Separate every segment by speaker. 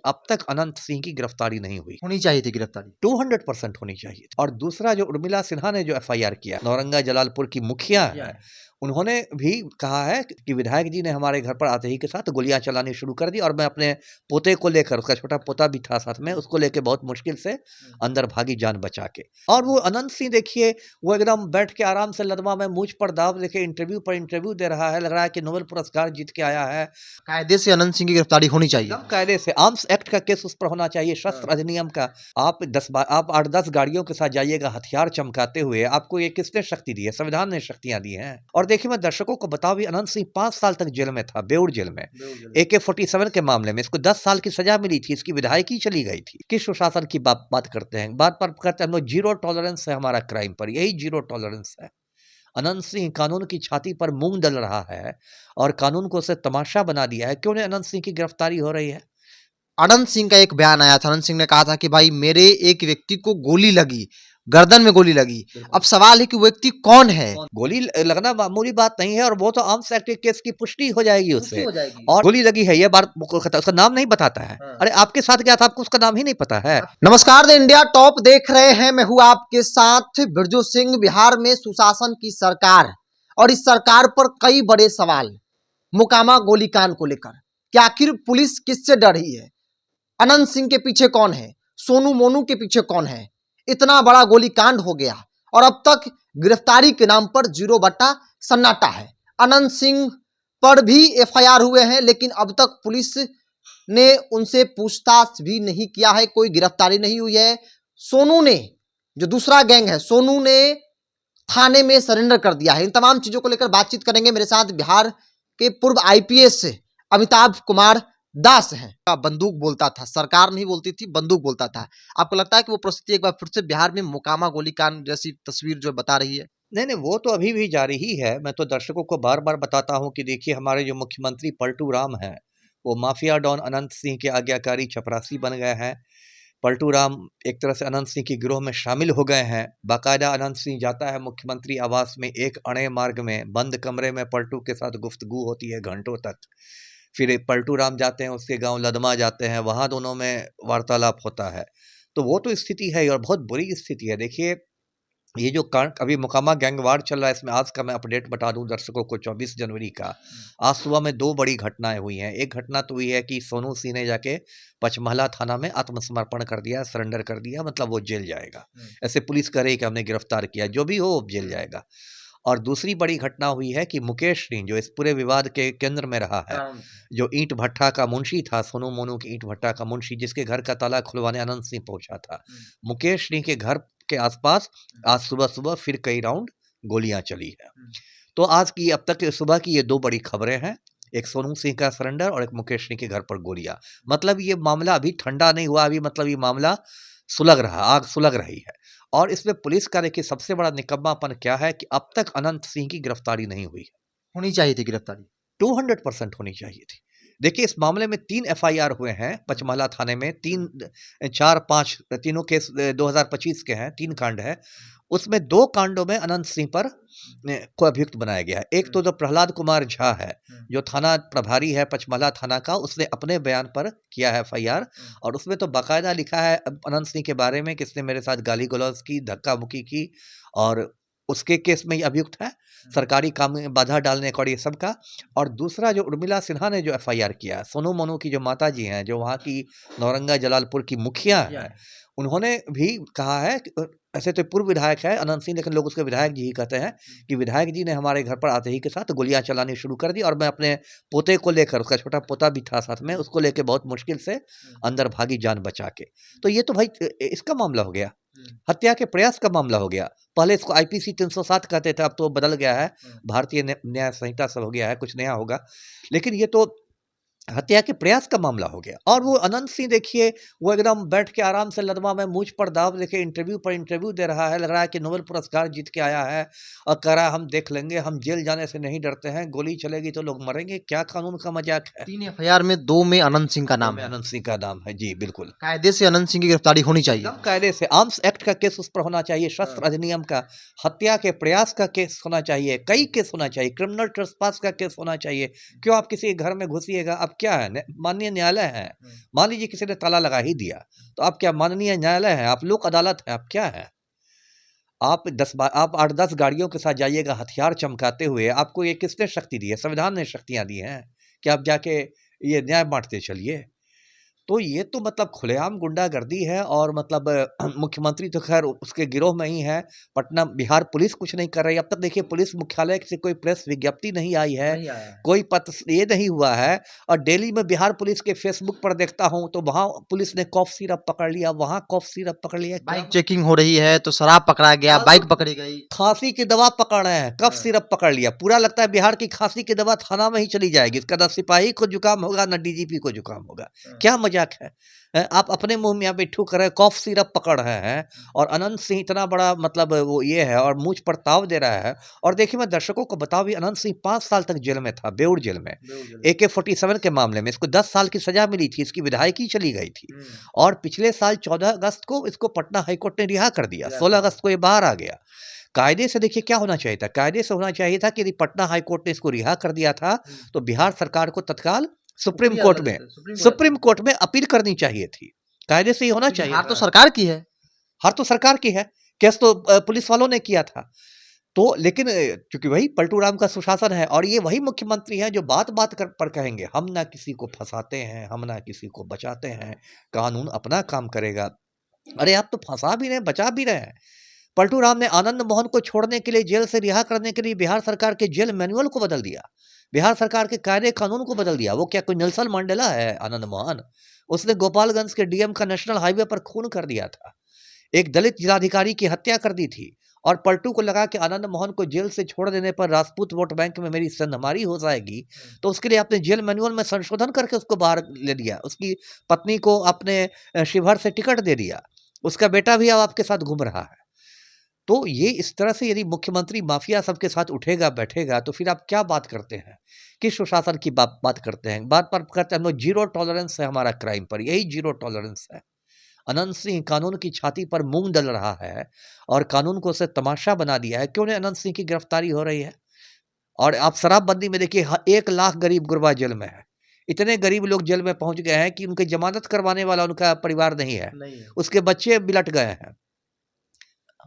Speaker 1: अब तक अनंत सिंह की गिरफ्तारी नहीं हुई।
Speaker 2: होनी चाहिए थी गिरफ्तारी,
Speaker 1: 200% होनी चाहिए थी। और दूसरा, जो उर्मिला सिन्हा ने जो एफआईआर किया, नौरंगा जलालपुर की मुखिया है, उन्होंने भी कहा है कि विधायक जी ने हमारे घर पर आते ही के साथ गोलियां चलानी शुरू कर दी और मैं अपने पोते को लेकर, उसका छोटा पोता भी था साथ में, उसको लेकर बहुत मुश्किल से अंदर भागी जान बचा के। और वो अनंत सिंह देखिए, वो एकदम बैठ के आराम से लदमा में मूछ पर दाव लेके इंटरव्यू पर इंटरव्यू दे रहा है, लग रहा है कि नोबेल पुरस्कार जीत के आया है।
Speaker 2: कायदे से अनंत सिंह की गिरफ्तारी होनी चाहिए,
Speaker 1: एकदम कायदे से आर्म्स एक्ट का केस उस पर होना चाहिए, शस्त्र अधिनियम का। आप 8-10 गाड़ियों के साथ जाइएगा हथियार चमकाते हुए, आपको ये किसने शक्ति दी है? संविधान ने शक्तियां दी हैं। और देखिए, मैं दर्शकों को बताऊं भी, अनंत सिंह 5 साल तक जेल में था, बेउर जेल में, AK-47 के मामले में। इसको 10 साल की सजा मिली थी, इसकी विधायकी चली गई थी। किस सुशासन की बात करते हैं? बात पर करते हैं हम लोग, जीरो टॉलरेंस है हमारा क्राइम पर, यही जीरो टॉलरेंस है। अनंत सिंह कानून की छाती पर मूंग डल रहा है और कानून को उसे तमाशा बना दिया है। क्यों नहीं अनंत सिंह की गिरफ्तारी हो रही है?
Speaker 2: अनंत सिंह का एक बयान आया था, अनंत सिंह ने कहा था कि भाई मेरे एक व्यक्ति को गोली लगी, गर्दन में गोली लगी। अब सवाल है कि वो व्यक्ति कौन है?
Speaker 1: गोली लगना मामूली बात नहीं है, और वो तो आर्म्स एक्ट के केस की पुष्टि हो जाएगी उससे। और गोली लगी है ये बात, उसका नाम नहीं बताता है। अरे आपके साथ क्या था, आपको उसका नाम ही नहीं पता है।
Speaker 2: नमस्कार, द इंडिया टॉप देख रहे हैं, मैं हूं आपके साथ बिरजू सिंह। बिहार में सुशासन की सरकार और इस सरकार पर कई बड़े सवाल मोकामा गोलीकांड को लेकर कि आखिर पुलिस किससे डर रही है, अनंत सिंह के पीछे कौन है, सोनू मोनू के पीछे कौन है। इतना बड़ा गोलीकांड हो गया और अब तक गिरफ्तारी के नाम पर 0 सन्नाटा है। अनंत सिंह पर भी FIR हुए हैं, लेकिन अब तक पुलिस ने उनसे पूछताछ भी नहीं किया है, कोई गिरफ्तारी नहीं हुई है। सोनू ने, जो दूसरा गैंग है, सोनू ने थाने में सरेंडर कर दिया है। इन तमाम चीजों को लेकर बातचीत करेंगे। मेरे साथ बिहार के पूर्व IPS अमिताभ कुमार दास हैं। बंदूक बोलता था, सरकार नहीं बोलती थी, बंदूक बोलता था। आपको लगता है कि वो परिस्थिति एक बार फिर से बिहार में मोकामा गोलीकांड जैसी तस्वीर जो बता रही है?
Speaker 1: नहीं, वो तो अभी भी जारी ही है। मैं तो दर्शकों को बार बार बताता हूं कि देखिए, हमारे जो मुख्यमंत्री पलटू राम हैं, वो माफिया डॉन अनंत सिंह के आज्ञाकारी चपरासी बन गए हैं। पलटू राम एक तरह से अनंत सिंह की गिरोह में शामिल हो गए हैं। बाकायदा अनंत सिंह जाता है मुख्यमंत्री आवास में, एक अणे मार्ग में, बंद कमरे में पलटू के साथ गुफ्तगू होती है घंटों तक। फिर पलटू राम जाते हैं उसके गांव लदमा जाते हैं, वहां दोनों में वार्तालाप होता है। तो वो तो स्थिति है और बहुत बुरी स्थिति है। देखिए, ये जो कांड अभी मोकामा गैंगवार चल रहा है, इसमें आज का मैं अपडेट बता दूं दर्शकों को, 24 जनवरी का। आज सुबह में 2 बड़ी घटनाएं हुई हैं। एक घटना तो हुई है कि सोनू सिंह ने जाके पचमहला थाना में आत्मसमर्पण कर दिया, सरेंडर कर दिया, मतलब वो जेल जाएगा। ऐसे पुलिस कह रही कि हमने गिरफ्तार किया, जो भी हो वो जेल जाएगा। और दूसरी बड़ी घटना हुई है कि मुकेश सिंह, जो इस पूरे विवाद के केंद्र में रहा है, जो ईंट भट्टा का मुंशी था, सोनू मोनू की ईंट भट्टा का मुंशी, जिसके घर का ताला खुलवाने अनंत सिंह पहुंचा था, मुकेश सिंह के घर के आसपास आज सुबह सुबह फिर कई राउंड गोलियां चली है। तो आज की, अब तक सुबह की ये 2 बड़ी खबरें हैं, एक सोनू सिंह का सरेंडर और एक मुकेश सिंह के घर पर गोलियां। मतलब ये मामला अभी ठंडा नहीं हुआ, अभी मतलब ये मामला सुलग रहा, आग सुलग रही है। और इसमें पुलिस का देखिए सबसे बड़ा निकम्मापन क्या है कि अब तक अनंत सिंह की गिरफ्तारी नहीं हुई है।
Speaker 2: होनी चाहिए थी गिरफ्तारी,
Speaker 1: 200% होनी चाहिए थी। देखिए, इस मामले में 3 FIR हुए हैं पचमहला थाने में, 3, 4, 5 तीनों केस 2025 के हैं, 3 कांड है। उसमें 2 कांडों में अनंत सिंह पर को अभियुक्त बनाया गया है। एक तो जो प्रहलाद कुमार झा है, जो थाना प्रभारी है पचमहला थाना का, उसने अपने बयान पर किया है FIR, और उसमें तो बाकायदा लिखा है अनंत सिंह के बारे में कि इसने मेरे साथ गाली गलौज की, धक्का मुक्की की, और उसके केस में ही अभियुक्त है, सरकारी काम में बाधा डालने का और ये सब का। और दूसरा, जो उर्मिला सिन्हा ने जो FIR किया, सोनू मोनू की जो माता जी हैं, जो वहाँ की नौरंगा जलालपुर की मुखिया हैं, उन्होंने भी कहा है कि ऐसे तो पूर्व विधायक है अनंत सिंह, लेकिन लोग उसके विधायक जी ही कहते हैं कि विधायक जी ने हमारे घर पर आते ही के साथ गोलियां चलानी शुरू कर दी और मैं अपने पोते को लेकर, उसका छोटा पोता भी था साथ में, उसको लेकर बहुत मुश्किल से अंदर भागी जान बचा के। तो ये तो भाई इसका मामला हो गया, हत्या के प्रयास का मामला हो गया। पहले इसको IPC 307 कहते थे, अब तो बदल गया है, भारतीय न्याय संहिता सब हो गया है, कुछ नया होगा। लेकिन ये तो हत्या के प्रयास का मामला हो गया। और वो अनंत सिंह देखिए, वो एकदम बैठ के आराम से लदमा में मूछ पर दाव लेके इंटरव्यू पर इंटरव्यू दे रहा है, लग रहा है कि नोबेल पुरस्कार जीत के आया है, और कह रहा है हम देख लेंगे, हम जेल जाने से नहीं डरते हैं, गोली चलेगी तो लोग मरेंगे। क्या कानून का मजाक है?
Speaker 2: 3 FIR में 2 में अनंत सिंह का नाम है।
Speaker 1: अनंत सिंह का नाम है जी, बिल्कुल।
Speaker 2: कायदे से अनंत सिंह की गिरफ्तारी होनी चाहिए,
Speaker 1: एकदम कायदे से आर्म्स एक्ट का केस उस पर होना चाहिए, शस्त्र अधिनियम का, हत्या के प्रयास का केस होना चाहिए, कई केस होना चाहिए, क्रिमिनल ट्रेसपास का केस होना चाहिए। क्यों आप किसी के घर में घुसिएगा, आप क्या है? माननीय न्यायालय है। मान लीजिए किसी ने ताला लगा ही दिया, तो आप क्या माननीय न्यायालय है? आप लोक अदालत है, आप क्या है? आप 8-10 गाड़ियों के साथ जाइएगा हथियार चमकाते हुए, आपको ये किसने शक्ति दी है? संविधान ने शक्तियाँ दी हैं कि आप जाके ये न्याय बाँटते चलिए। तो ये तो मतलब खुलेआम गुंडागर्दी है और मतलब मुख्यमंत्री तो खैर उसके गिरोह में ही है। पटना बिहार पुलिस कुछ नहीं कर रही। अब तक देखिए पुलिस मुख्यालय से कोई प्रेस विज्ञप्ति नहीं आई है,
Speaker 2: नहीं आया है।
Speaker 1: कोई पत्र ये नहीं हुआ है। और दिल्ली में बिहार पुलिस के फेसबुक पर देखता हूँ तो वहाँ पुलिस ने कॉफ सिरप पकड़ लिया, वहाँ कॉफ सिरप पकड़ लिया। क्या
Speaker 2: बाइक चेकिंग हो रही है तो शराब पकड़ा गया, बाइक पकड़ी गई।
Speaker 1: खांसी की दवा पकड़ रहे हैं, कफ
Speaker 2: हाँ।
Speaker 1: सिरप पकड़ लिया। पूरा लगता है बिहार की खांसी की दवा थाना में ही चली जाएगी। इसका ना सिपाही को जुकाम होगा, ना डीजीपी को जुकाम होगा। क्या मजाक है? आप अपने मुंह में यहाँ पे ठूक रहे, कॉफ सिरप पकड़ रहे हैं और अनंत सिंह इतना बड़ा मतलब वो ये है और मुझ पर ताव दे रहा है। और देखिए मैं दर्शकों को बताऊं भी, अनंत सिंह 5 साल तक जेल में था, बेउर जेल में, AK-47 के मामले में। इसको 10 साल की सजा मिली थी, इसकी विधायकी चली गई थी। और पिछले साल 14 अगस्त को इसको पटना हाईकोर्ट ने रिहा कर दिया। 16 अगस्त को ये बाहर आ गया। कायदे से देखिए क्या होना चाहिए था? कायदे से होना चाहिए था कि यदि पटना हाईकोर्ट ने इसको रिहा कर दिया था तो बिहार सरकार को तत्काल सुप्रीम कोर्ट में अपील करनी चाहिए थी। कायदे से ही होना चाहिए।
Speaker 2: हार तो सरकार की है।
Speaker 1: हार तो सरकार की है, केस तो पुलिस वालों ने किया था। तो लेकिन चूंकि वही पलटू राम का सुशासन है और ये वही मुख्यमंत्री हैं जो बात पर कहेंगे हम ना किसी को फंसाते हैं, हम ना किसी को बचाते हैं, कानून अपना काम करेगा। अरे आप तो फंसा भी रहे हैं, बचा भी रहे हैं। पलटू राम ने आनंद मोहन को छोड़ने के लिए, जेल से रिहा करने के लिए बिहार सरकार के जेल मैनुअल को बदल दिया, बिहार सरकार के कायदे कानून को बदल दिया। वो क्या कोई नेल्सन मंडेला है आनंद मोहन? उसने गोपालगंज के डीएम का नेशनल हाईवे पर खून कर दिया था, एक दलित जिलाधिकारी की हत्या कर दी थी। और पलटू को लगा कि आनंद मोहन को जेल से छोड़ देने पर राजपूत वोट बैंक में मेरी संधमारी हो जाएगी, तो उसके लिए आपने जेल मैनुअल में संशोधन करके उसको बाहर ले दिया। उसकी पत्नी को अपने शिवहर से टिकट दे दिया, उसका बेटा भी अब आपके साथ घूम रहा है। तो ये इस तरह से यदि मुख्यमंत्री माफिया सबके साथ उठेगा बैठेगा तो फिर आप क्या बात करते हैं? किस सुशासन की बात करते हैं? बात पर करते हैं हम लोग जीरो टॉलरेंस है हमारा क्राइम पर, यही जीरो टॉलरेंस है। अनंत सिंह कानून की छाती पर मूंग डल रहा है और कानून को उसे तमाशा बना दिया है। क्यों नहीं अनंत सिंह की गिरफ्तारी हो रही है? और आप शराबबंदी में देखिए 1 लाख गरीब गुरबा जेल में है। इतने गरीब लोग जेल में पहुंच गए हैं कि उनकी जमानत करवाने वाला उनका परिवार नहीं है, उसके बच्चे बिलट गए हैं।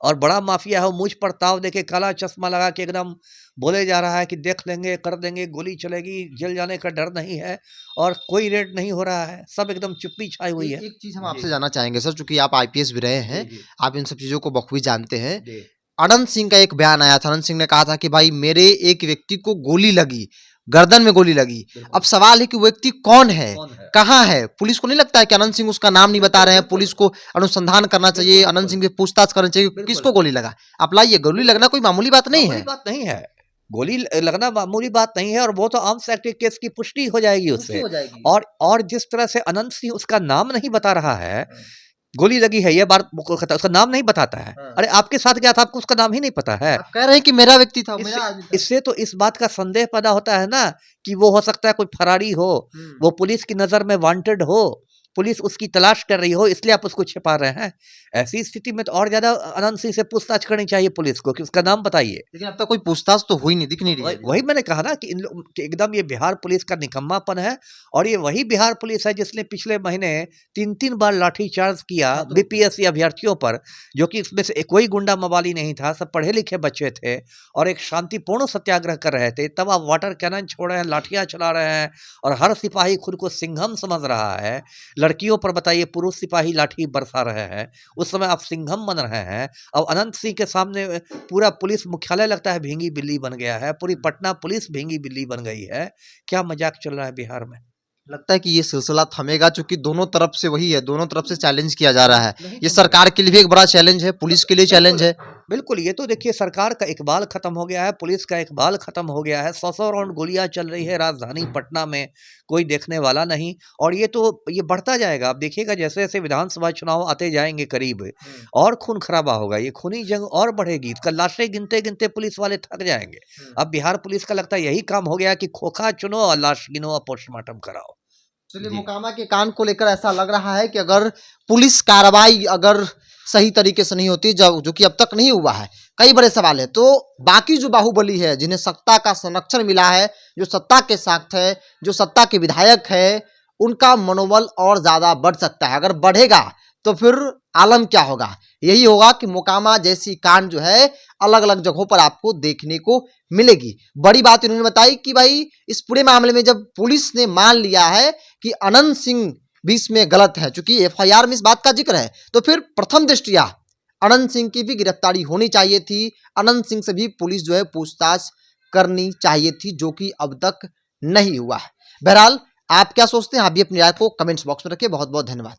Speaker 1: और बड़ा माफिया है वो मुझ पर ताव देके काला चश्मा लगा के एकदम बोले जा रहा है कि देख लेंगे, कर देंगे, गोली चलेगी, जेल जाने का डर नहीं है और कोई रेड नहीं हो रहा है, सब एकदम चुप्पी छाई हुई है।
Speaker 2: एक चीज हम आपसे जानना चाहेंगे सर, चूंकि आप आईपीएस भी रहे हैं, आप इन सब चीजों को बखूबी जानते हैं। अनंत सिंह का एक बयान आया था, अनंत सिंह ने कहा था कि भाई मेरे एक व्यक्ति को गोली लगी, गर्दन में गोली लगी। अब सवाल है कि वो व्यक्ति कौन है, कहाँ है? पुलिस को नहीं लगता है कि अनंत सिंह उसका नाम नहीं बता रहे हैं? पुलिस को अनुसंधान करना चाहिए, अनंत सिंह से पूछताछ करनी चाहिए, किसको गोली लगा? आप लाइए, गोली लगना कोई मामूली बात नहीं है।
Speaker 1: बात नहीं है, गोली लगना मामूली बात नहीं है और वो तो आर्म्स एक्ट के केस की पुष्टि हो जाएगी उससे। और जिस तरह से अनंत सिंह उसका नाम नहीं बता रहा है, गोली लगी है ये बात उसका नाम नहीं बताता है। अरे आपके साथ क्या था, आपको उसका नाम ही नहीं पता है?
Speaker 2: आप कह रहे हैं कि मेरा व्यक्ति था, मेरा आदमी था।
Speaker 1: इससे तो इस बात का संदेह पैदा होता है ना कि वो हो सकता है कोई फरारी हो, वो पुलिस की नजर में वांटेड हो, पुलिस उसकी तलाश कर रही हो, इसलिए आप उसको छिपा रहे हैं। ऐसी स्थिति में तो और ज्यादा अनंत सिंह से पूछताछ करनी चाहिए पुलिस को कि उसका नाम बताइए।
Speaker 2: लेकिन अब तक कोई पूछताछ तो हुई नहीं, दिख नहीं रही।
Speaker 1: वही मैंने कहा ना कि कि एकदम ये बिहार पुलिस का निकम्मापन है। और ये वही बिहार पुलिस है जिसने पिछले महीने 3 बार लाठीचार्ज किया बीपीएससी अभ्यर्थियों पर, जो कि इसमें से कोई गुंडा मवाली नहीं था, सब पढ़े लिखे बच्चे थे और एक शांतिपूर्ण सत्याग्रह कर रहे थे। तब आप वाटर कैनन छोड़ रहे हैं, लाठियां चला रहे हैं और हर सिपाही खुद को सिंघम समझ रहा है। लड़कियों पर बताइए पुरुष सिपाही लाठी बरसा रहे हैं, उस समय आप सिंघम बन रहे हैं। अब अनंत सिंह के सामने पूरा पुलिस मुख्यालय लगता है भींगी बिल्ली बन गया है, पूरी पटना पुलिस भींगी बिल्ली बन गई है। क्या मजाक चल रहा है बिहार में?
Speaker 2: लगता है कि ये सिलसिला थमेगा, क्योंकि दोनों तरफ से वही है, दोनों तरफ से चैलेंज किया जा रहा है। ये सरकार के लिए भी एक बड़ा चैलेंज है, पुलिस के लिए चैलेंज है।
Speaker 1: बिल्कुल, ये तो देखिए सरकार का इकबाल खत्म हो गया है, पुलिस का इकबाल खत्म हो गया है। 100 राउंड गोलियां चल रही है राजधानी पटना में, कोई देखने वाला नहीं। और ये बढ़ता जाएगा। आप देखिएगा जैसे जैसे विधानसभा चुनाव आते जाएंगे करीब, और खून खराबा होगा, ये खूनी जंग और बढ़ेगी। इसका लाशें गिनते गिनते पुलिस वाले थक जाएंगे। अब बिहार पुलिस का लगता है यही काम हो गया कि खोखा चुनो और लाश गिनो और पोस्टमार्टम कराओ।
Speaker 2: चलिए, मोकामा के कांड को लेकर ऐसा लग रहा है कि अगर पुलिस कार्रवाई अगर सही तरीके से नहीं होती, जो कि अब तक नहीं हुआ है, कई बड़े सवाल है। तो बाकी जो बाहुबली है, जिन्हें सत्ता का संरक्षण मिला है, जो सत्ता के साथ है, जो सत्ता के विधायक है, उनका मनोबल और ज्यादा बढ़ सकता है। अगर बढ़ेगा तो फिर आलम क्या होगा? यही होगा कि मोकामा जैसी कांड जो है अलग अलग जगहों पर आपको देखने को मिलेगी। बड़ी बात इन्होंने बताई कि भाई इस पूरे मामले में जब पुलिस ने मान लिया है कि अनंत सिंह भी इसमें गलत है, चूंकि एफआईआर में इस बात का जिक्र है, तो फिर प्रथम दृष्टया अनंत सिंह की भी गिरफ्तारी होनी चाहिए थी। अनंत सिंह से भी पुलिस जो है पूछताछ करनी चाहिए थी, जो कि अब तक नहीं हुआ है। बहरहाल आप क्या सोचते हैं? आप भी अपनी राय को कमेंट्स बॉक्स में रखिए। बहुत बहुत धन्यवाद।